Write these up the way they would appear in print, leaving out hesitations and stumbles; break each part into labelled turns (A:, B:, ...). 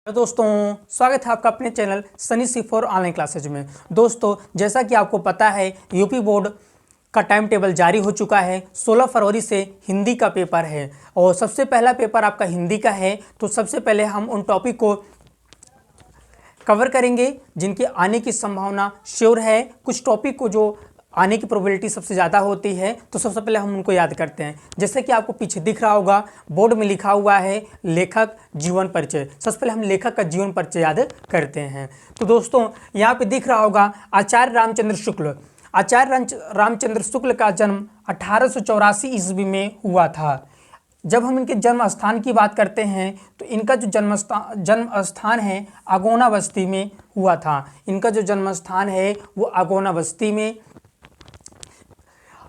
A: तो दोस्तों स्वागत है आपका अपने channel Sunny C4 online classes में। दोस्तों जैसा कि आपको पता है यूपी बोर्ड का टाइम टेबल जारी हो चुका है। 16 फरवरी से हिंदी का पेपर है और सबसे पहला पेपर आपका हिंदी का है। तो सबसे पहले हम उन टॉपिक को कवर करेंगे जिनके आने की संभावना श्योर है। कुछ टॉपिक को जो आने की प्रोबेबिलिटी सबसे ज़्यादा होती है, तो सबसे पहले हम उनको याद करते हैं। जैसे कि आपको पीछे दिख रहा होगा बोर्ड में लिखा हुआ है लेखक जीवन परिचय। सबसे पहले हम लेखक का जीवन परिचय याद करते हैं। तो दोस्तों यहाँ पे दिख रहा होगा आचार्य रामचंद्र शुक्ल। आचार्य रामचंद्र शुक्ल का जन्म 1884 ईस्वी में हुआ था। जब हम इनके जन्म स्थान की बात करते हैं तो इनका जो जन्म स्थान है अगोना बस्ती में हुआ था। इनका जो जन्म स्थान है वो अगोना बस्ती में।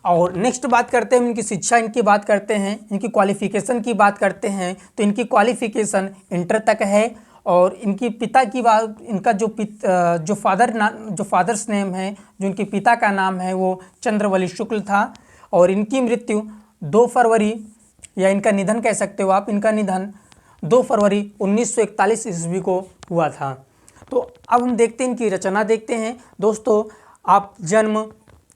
A: और नेक्स्ट बात करते हैं इनकी शिक्षा, इनकी बात करते हैं, इनकी क्वालिफिकेशन की बात करते हैं। तो इनकी क्वालिफिकेशन इंटर तक है। और इनकी पिता की बात, इनका जो फादर्स नेम है, जो इनके पिता का नाम है वो चंद्रवली शुक्ल था। और इनकी मृत्यु 2 फरवरी या इनका निधन कह सकते हो आप, इनका निधन 2 फरवरी 1941 ईस्वी को हुआ था। तो अब हम देखते हैं इनकी रचना देखते हैं। दोस्तों आप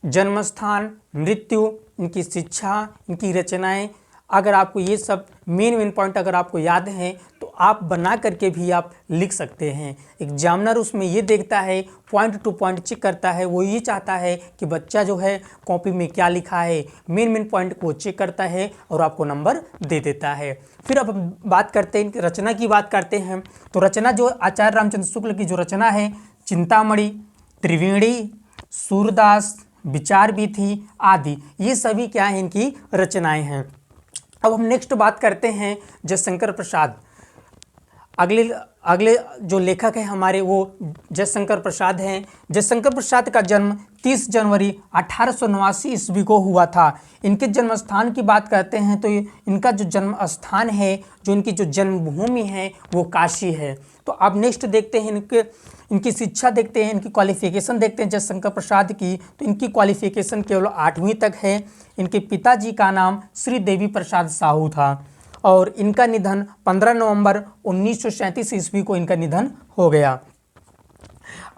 A: जन्म स्थान, मृत्यु, इनकी शिक्षा, इनकी रचनाएं, अगर आपको ये सब मेन पॉइंट अगर आपको याद हैं तो आप बना करके भी आप लिख सकते हैं। एग्जामिनर उसमें ये देखता है, पॉइंट टू पॉइंट चेक करता है। वो ये चाहता है कि बच्चा जो है कॉपी में क्या लिखा है, मेन पॉइंट को चेक करता है और आपको नंबर दे देता है। फिर अब हम बात करते हैं इनकी रचना की बात करते हैं। तो रचना जो आचार्य रामचंद्र शुक्ल की जो रचना है, चिंतामणि, त्रिवेणी, सूरदास, विचार भी थी आदि, ये सभी क्या है इनकी रचनाएं हैं। अब हम नेक्स्ट बात करते हैं जयशंकर प्रसाद। अगले जो लेखक है हमारे वो जयशंकर प्रसाद हैं। जयशंकर प्रसाद का जन्म 30 जनवरी 1889 ईस्वी को हुआ था। इनके जन्म स्थान की बात करते हैं तो इनका जो जन्म स्थान है, जो इनकी जो जन्मभूमि है वो काशी है। तो अब नेक्स्ट देखते हैं इनकी शिक्षा देखते हैं, इनकी क्वालिफिकेशन देखते हैं जयशंकर प्रसाद की। तो इनकी क्वालिफिकेशन केवल 8वीं तक है। इनके पिताजी का नाम श्री देवी प्रसाद साहू था और इनका निधन 15 नवंबर 1937 ईस्वी को इनका निधन हो गया।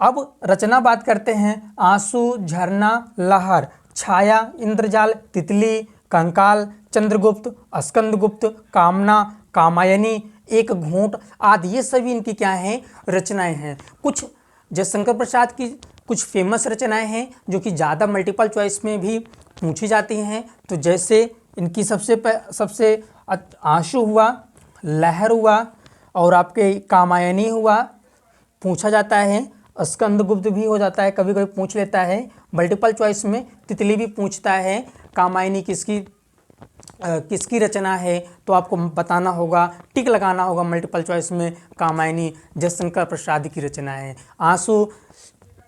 A: अब रचना बात करते हैं। आंसू, झरना, लहर, छाया, इंद्रजाल, तितली, कंकाल, चंद्रगुप्त, स्कंदगुप्त, कामना, कामायनी, एक घूंट आदि, ये सभी इनकी क्या हैं रचनाएं हैं। कुछ जयशंकर प्रसाद की कुछ फेमस रचनाएं हैं जो कि ज़्यादा मल्टीपल चॉइस में भी पूछी जाती हैं। तो जैसे इनकी सबसे आंसू हुआ, लहर हुआ और आपके कामायनी हुआ, पूछा जाता है। स्कंदगुप्त भी हो जाता है, कभी कभी पूछ लेता है। मल्टीपल चॉइस में तितली भी पूछता है। कामायनी किसकी रचना है तो आपको बताना होगा, टिक लगाना होगा मल्टीपल चॉइस में। कामायनी जयशंकर प्रसाद की रचना है। आंसू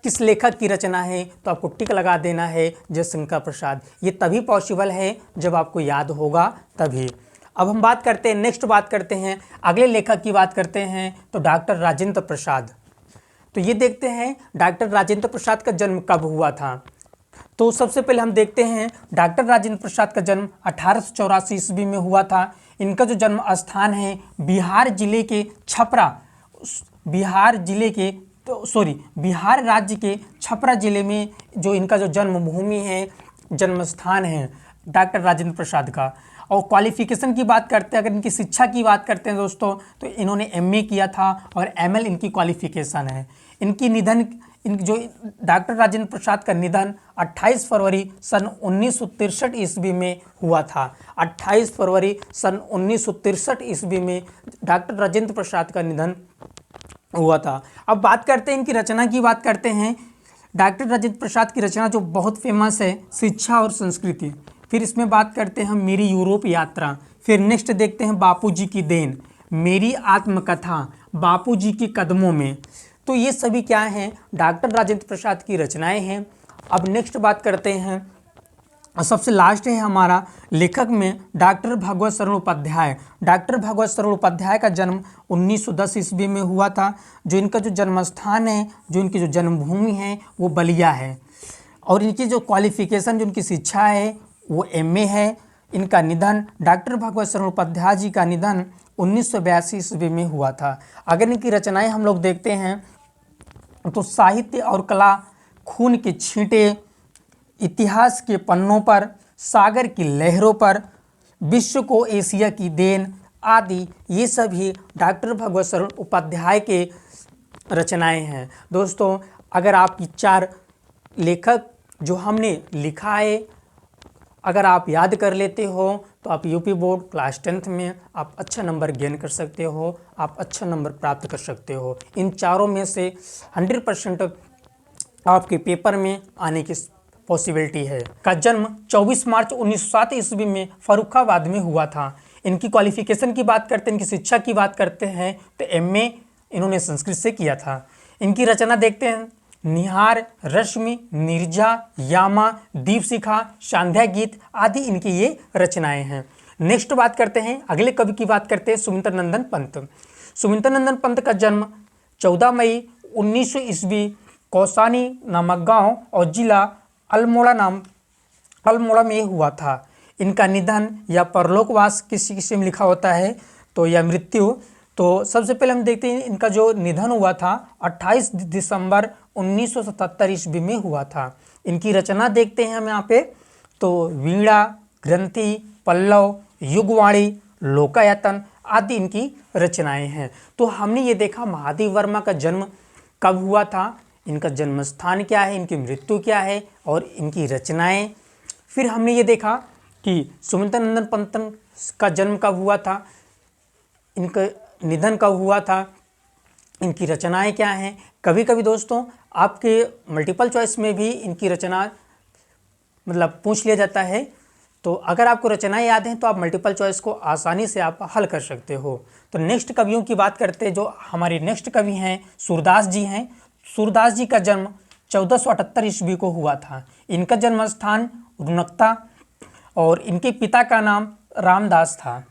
A: किस लेखक की रचना है तो आपको टिक लगा देना है जयशंकर प्रसाद। ये तभी पॉसिबल है जब आपको याद होगा तभी। अब हम बात करते हैं, नेक्स्ट बात करते हैं अगले लेखक की बात करते हैं तो डॉक्टर राजेंद्र प्रसाद। तो ये देखते हैं डॉक्टर राजेंद्र प्रसाद का जन्म कब हुआ था। तो सबसे पहले हम देखते हैं डॉक्टर राजेंद्र प्रसाद का जन्म 1884 ईस्वी में हुआ था। इनका जो जन्म स्थान है बिहार राज्य के छपरा जिले में जो इनका जो जन्मभूमि है, जन्म स्थान है डॉक्टर राजेंद्र प्रसाद का। और क्वालिफिकेशन की बात करते हैं, अगर इनकी शिक्षा की बात करते हैं दोस्तों तो इन्होंने MA किया था और ML इनकी क्वालिफिकेशन है। जो डॉक्टर राजेंद्र प्रसाद का निधन 28 फरवरी सन 1963 ईस्वी में हुआ था। 28 फरवरी सन 1963 ईस्वी में डॉक्टर राजेंद्र प्रसाद का निधन हुआ था। अब बात करते हैं इनकी रचना की बात करते हैं। डॉक्टर राजेंद्र प्रसाद की रचना जो बहुत फेमस है, शिक्षा और संस्कृति। फिर इसमें बात करते हैं मेरी यूरोप यात्रा। फिर नेक्स्ट देखते हैं बापूजी की देन, मेरी आत्मकथा, बापूजी के कदमों में। तो ये सभी क्या हैं डॉक्टर राजेंद्र प्रसाद की रचनाएं हैं। अब नेक्स्ट बात करते हैं, सबसे लास्ट है हमारा लेखक में डॉक्टर भगवत शरण उपाध्याय। डॉक्टर भगवत शरण उपाध्याय का जन्म 1910 ईस्वी में हुआ था। जो इनका जो जन्म स्थान है, जो इनकी जो जन्मभूमि है वो बलिया है। और इनकी जो क्वालिफिकेशन, जो इनकी शिक्षा है वो MA है। इनका निधन, डॉक्टर भगवत शरण उपाध्याय जी का निधन 1982 ईस्वी में हुआ था। अगर इनकी रचनाएं हम लोग देखते हैं तो साहित्य और कला, खून के छींटे, इतिहास के पन्नों पर, सागर की लहरों पर, विश्व को एशिया की देन आदि, ये सभी डॉक्टर भगवत शरण उपाध्याय के रचनाएं हैं। दोस्तों, अगर आप ये 4 लेखक जो हमने लिखा है अगर आप याद कर लेते हो तो आप यूपी बोर्ड क्लास 10th में आप अच्छा नंबर गेन कर सकते हो, आप अच्छा नंबर प्राप्त कर सकते हो। इन चारों में से 100% आपके पेपर में आने की पॉसिबिलिटी है। का जन्म 24 मार्च 1907 ईस्वी में फर्रुखाबाद में हुआ था। इनकी क्वालिफिकेशन की बात करते हैं, इनकी शिक्षा की बात करते हैं तो MA इन्होंने संस्कृत से किया था। इनकी रचना देखते हैं, निहार, रश्मि, नीरजा, यामा, दीपशिखा, सांध्या गीत आदि इनकी ये रचनाएं हैं। नेक्स्ट बात करते हैं, अगले कवि की बात करते हैं, सुमिंदर नंदन पंत। सुमिंदर नंदन पंत का जन्म 14 मई 1900 ईस्वी कौसानी नामक गांव और जिला अल्मोड़ा में हुआ था। इनका निधन या परलोकवास किसी किसी में लिखा होता है तो या मृत्यु। तो सबसे पहले हम देखते हैं इनका जो निधन हुआ था 28 दिसंबर 1977 ईस्वी में हुआ था। इनकी रचना देखते हैं हम यहाँ पे तो वीणा, ग्रंथि, पल्लव, युगवाणी, लोकायतन आदि इनकी रचनाएं हैं। तो हमने ये देखा महादेव वर्मा का जन्म कब हुआ था, इनका जन्म स्थान क्या है, इनकी मृत्यु क्या है और इनकी रचनाएं। फिर हमने ये देखा कि सुमिंदर नंदन पंत का जन्म कब हुआ था, इनका निधन कब हुआ था, इनकी रचनाएं क्या हैं। कभी कभी दोस्तों आपके मल्टीपल चॉइस में भी इनकी रचना मतलब पूछ लिया जाता है, तो अगर आपको रचनाएं याद हैं तो आप मल्टीपल चॉइस को आसानी से आप हल कर सकते हो। तो नेक्स्ट कवियों की बात करते हैं, जो हमारे नेक्स्ट कवि हैं सूरदास जी हैं। सूरदास जी का जन्म 1478 ईस्वी को हुआ था। इनका जन्म स्थान रुनकता और इनके पिता का नाम रामदास था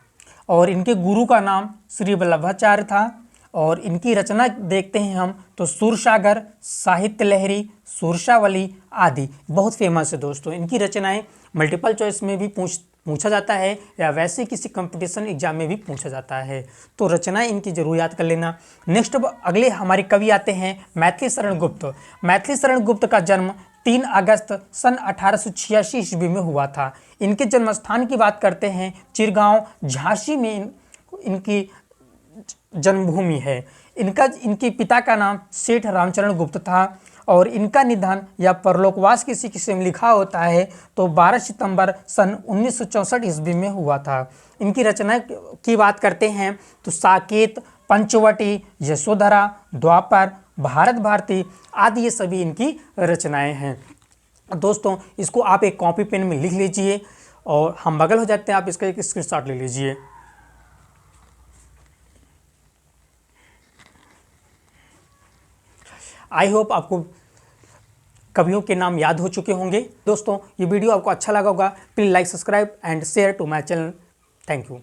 A: और इनके गुरु का नाम श्री वल्लभाचार्य था। और इनकी रचना देखते हैं हम तो सूरसागर, साहित्य लहरी, सुरसावली आदि बहुत फेमस है दोस्तों। इनकी रचनाएं मल्टीपल चॉइस में भी पूछा जाता है या वैसे किसी कंपटीशन एग्जाम में भी पूछा जाता है, तो रचनाएं इनकी जरूर याद कर लेना। नेक्स्ट अगले हमारे कवि आते हैं मैथिली शरण गुप्त। मैथिली शरण गुप्त का जन्म 3 अगस्त सन 1886 ईस्वी में हुआ था। इनके जन्म स्थान की बात करते हैं चिरगांव, झांसी में इनकी जन्मभूमि है। इनके पिता का नाम सेठ रामचरण गुप्त था और इनका निधन या परलोकवास किसी किसी में लिखा होता है तो 12 सितंबर सन 1964 ईस्वी में हुआ था। इनकी रचना की बात करते हैं तो साकेत, पंचवटी, यशोधरा, द्वापर, भारत भारती आदि ये सभी इनकी रचनाएं हैं। दोस्तों इसको आप एक कॉपी पेन में लिख लीजिए और हम बगल हो जाते हैं, आप इसका एक स्क्रीनशॉट ले लीजिए। आई होप आपको कवियों के नाम याद हो चुके होंगे। दोस्तों ये वीडियो आपको अच्छा लगा होगा, please like, subscribe and share to my channel. Thank you.